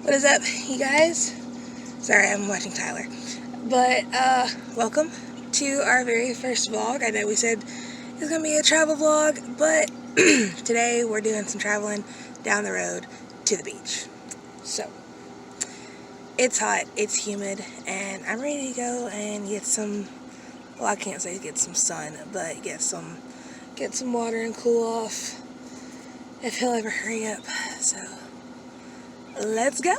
What is up, you guys? Sorry, I'm watching Tyler. But, welcome to our very first vlog. I know we said it's gonna be a travel vlog, but today we're doing some traveling down the road to the beach. So, it's hot, it's humid, and I'm ready to go and get some, well, I can't say get some sun, but get some water and cool off if he'll ever hurry up. So, let's go.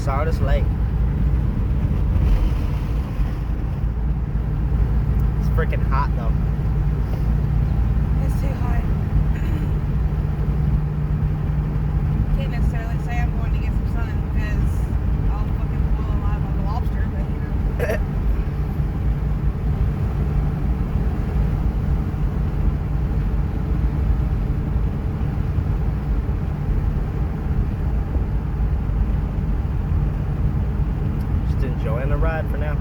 Sardis Lake. It's freaking hot though. It's too hot. Can't necessarily say I'm going to get some sun because I'll fucking boil alive like a lobster, but you know. Just enjoying the ride for now.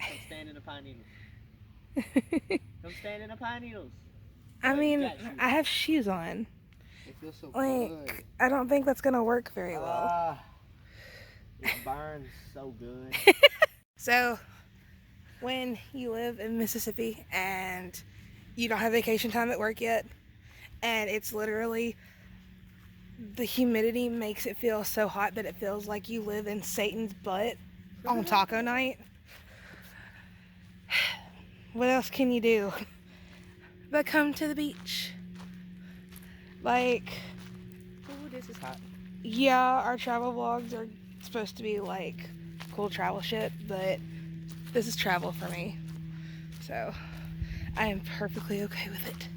Come stand in the pine needles. Come stand in the pine needles. I mean, I have shoes on. It feels so Like, good. I don't think that's gonna work very well. It burns so good. So, when you live in Mississippi and you don't have vacation time at work yet, and it's literally, the humidity makes it feel so hot that it feels like you live in Satan's butt on taco night. What else can you do but come to the beach? Like, Ooh, this is hot. yeah, our travel vlogs are supposed to be like cool travel shit, but this is travel for me. So, I am perfectly okay with it.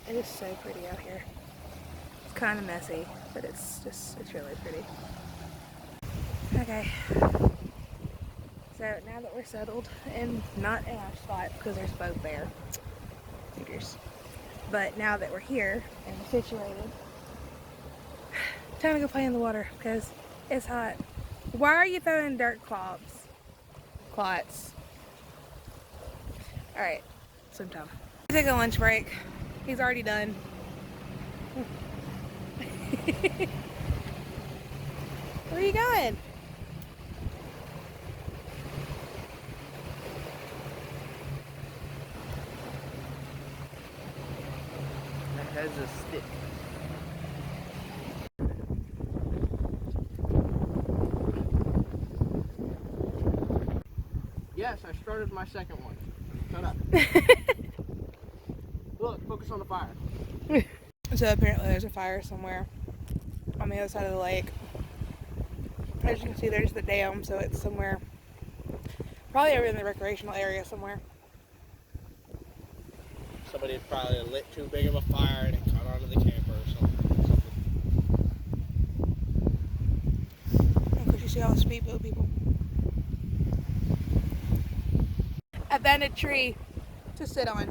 It is so pretty out here. It's kind of messy, but it's really pretty. Okay. So now that we're settled and not in our spot because there's a boat there, figures. But now that we're here and situated, time to go play in the water because it's hot. Why are you throwing dirt clots? All right, swim time. Take a lunch break. He's already done. Where are you going? That has a stick. Yes, I started my second one. Shut up. Look, focus on the fire. So apparently there's a fire somewhere on the other side of the lake. As you can see, there's the dam, so it's somewhere, probably over in the recreational area somewhere. Somebody probably lit too big of a fire and it caught onto the camper or something. Of course, you see all the speedboat people. Abandoned tree to sit on.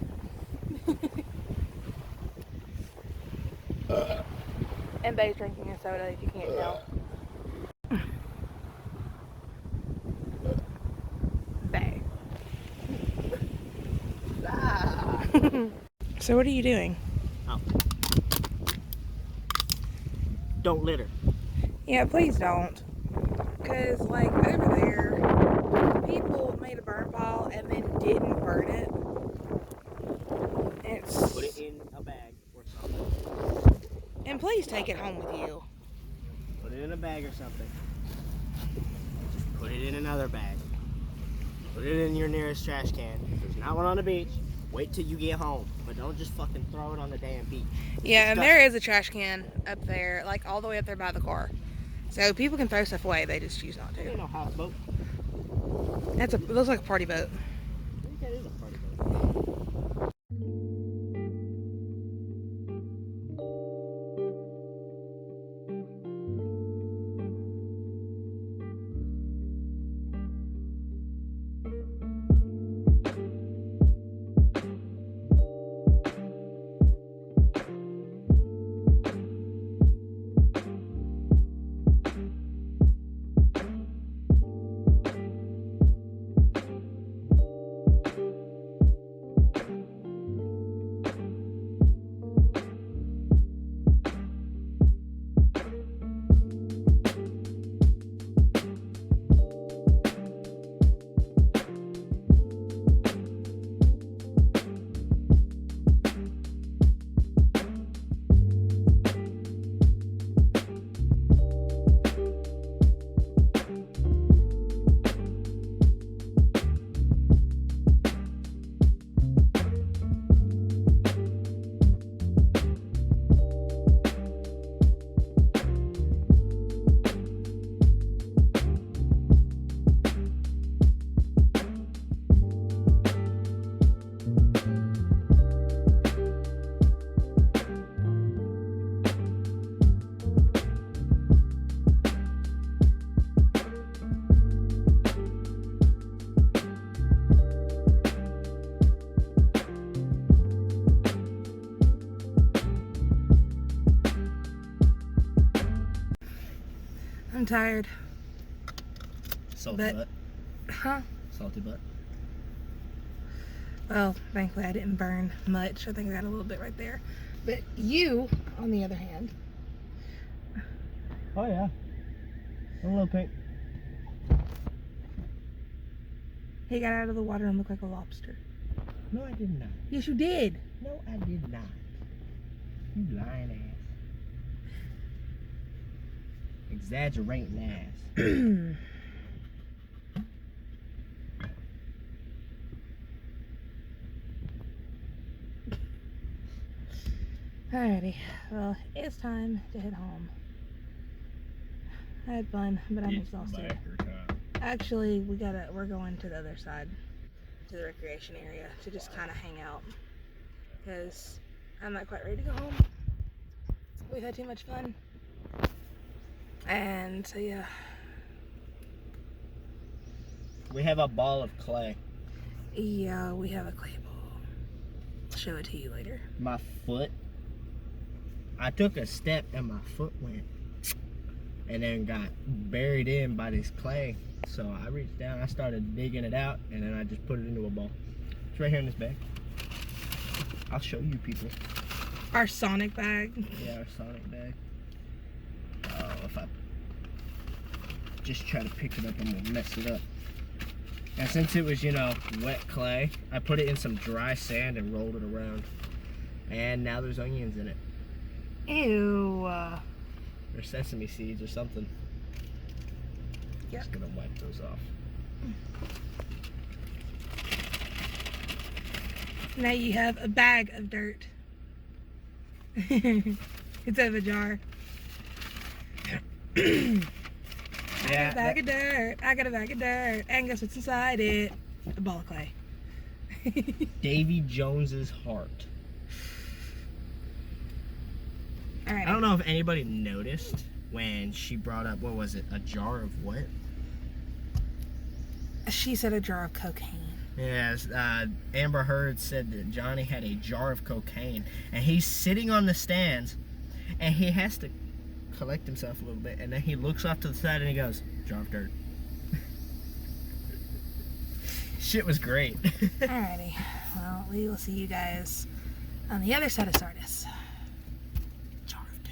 And Bay's drinking a soda if you can't tell. Bay. So what are you doing? Oh. Don't litter. Yeah, please don't. Because, like, over there, people made a burn pile and then didn't burn it. Put it in a bag or something. And please take it home with you. Put it in a bag or something. Just put it in another bag. Put it in your nearest trash can. If there's not one on the beach, wait till you get home. But don't just fucking throw it on the damn beach. Yeah, and there is a trash can up there, like all the way up there by the car. So people can throw stuff away, they just choose not There ain't to. no houseboat. It looks like a party boat. I think that is a party boat. I'm tired. Salty But- butt. Huh? Salty butt. Well, thankfully I didn't burn much. I think I got a little bit right there. But you, on the other hand, Oh yeah. A little pink. he got out of the water and looked like a lobster. No, I did not. Yes, you did. No, I did not. You lying ass. Exaggerating ass. Alrighty, well, it's time to head home. I had fun, but I'm exhausted. Actually, we're going to the other side, to the recreation area, to just kind of hang out. Because I'm not quite ready to go home. We've had too much fun. And so yeah. We have a ball of clay. Yeah, we have a clay ball. I'll show it to you later. My foot. I took a step and my foot went. And then got buried in by this clay. So I reached down, I started digging it out, and then I just put it into a ball. It's right here in this bag. I'll show you people. Our Sonic bag. Yeah, our Sonic bag. Oh, if I just try to pick it up, I'm gonna mess it up. And since it was, you know, wet clay, I put it in some dry sand and rolled it around. And now there's onions in it. Ew. Or sesame seeds or something. Yep. Just gonna wipe those off. Now you have a bag of dirt. Instead of a jar. I got a bag of dirt. I got a bag of dirt. And guess what's inside it? A ball of clay. Davy Jones's heart. Alright. I don't know if anybody noticed when she brought up, what was it, a jar of what? She said a jar of cocaine. Yes, Amber Heard said that Johnny had a jar of cocaine, and he's sitting on the stands, and he has to collect himself a little bit, and then he looks off to the side and he goes, jar of dirt. Shit was great. Alrighty. Well, we will see you guys on the other side of Sardis. Jar of dirt.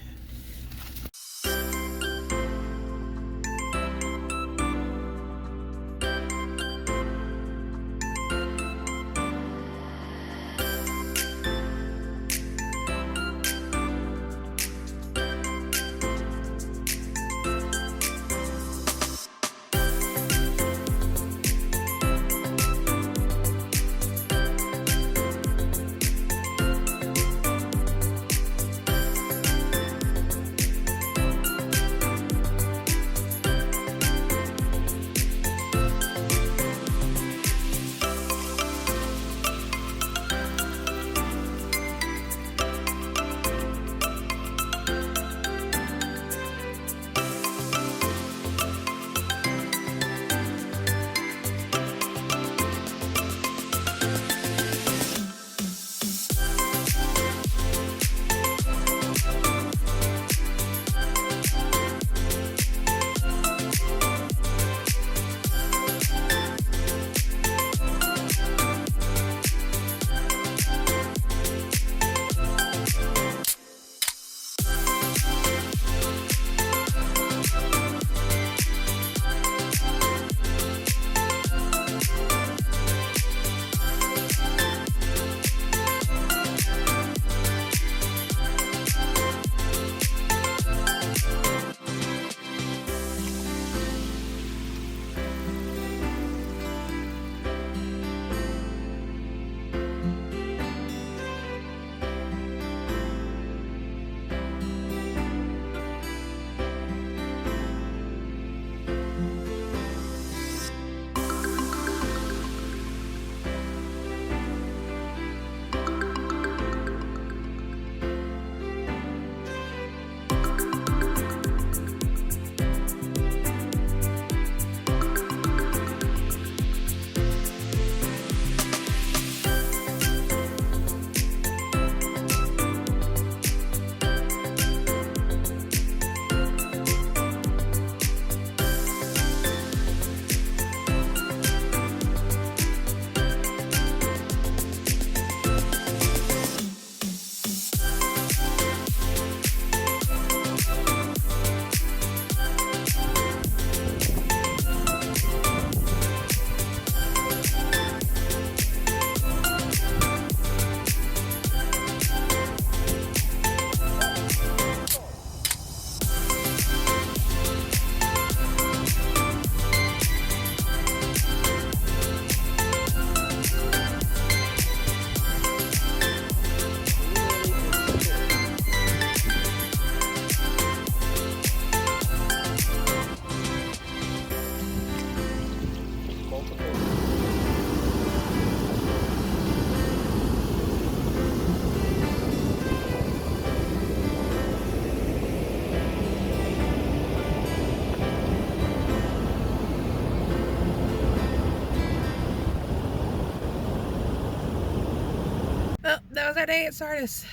that was our day at Sardis.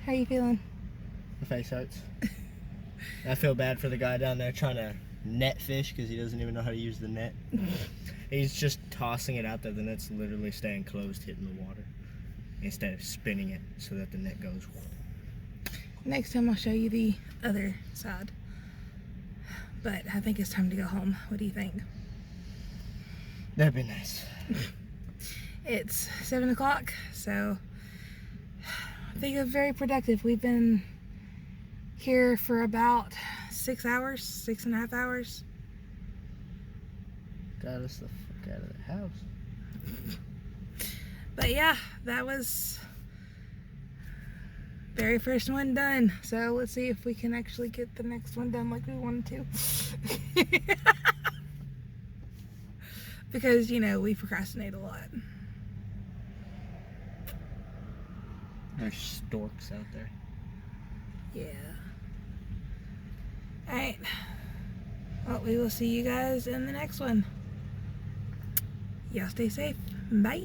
How you feeling? My face hurts. I feel bad for the guy down there trying to net fish because he doesn't even know how to use the net. He's just tossing it out there. The net's literally staying closed, hitting the water, instead of spinning it so that the net goes. Next time I'll show you the other side. But I think it's time to go home. What do you think? That'd be nice. It's 7 o'clock, so I think it's very productive. We've been here for about 6 hours, 6.5 hours. Got us the fuck out of the house. But yeah, that was very first one done. So let's see if we can actually get the next one done like we wanted to. Because, you know, we procrastinate a lot. There's storks out there. Yeah. Alright. Well, we will see you guys in the next one. Y'all stay safe. Bye.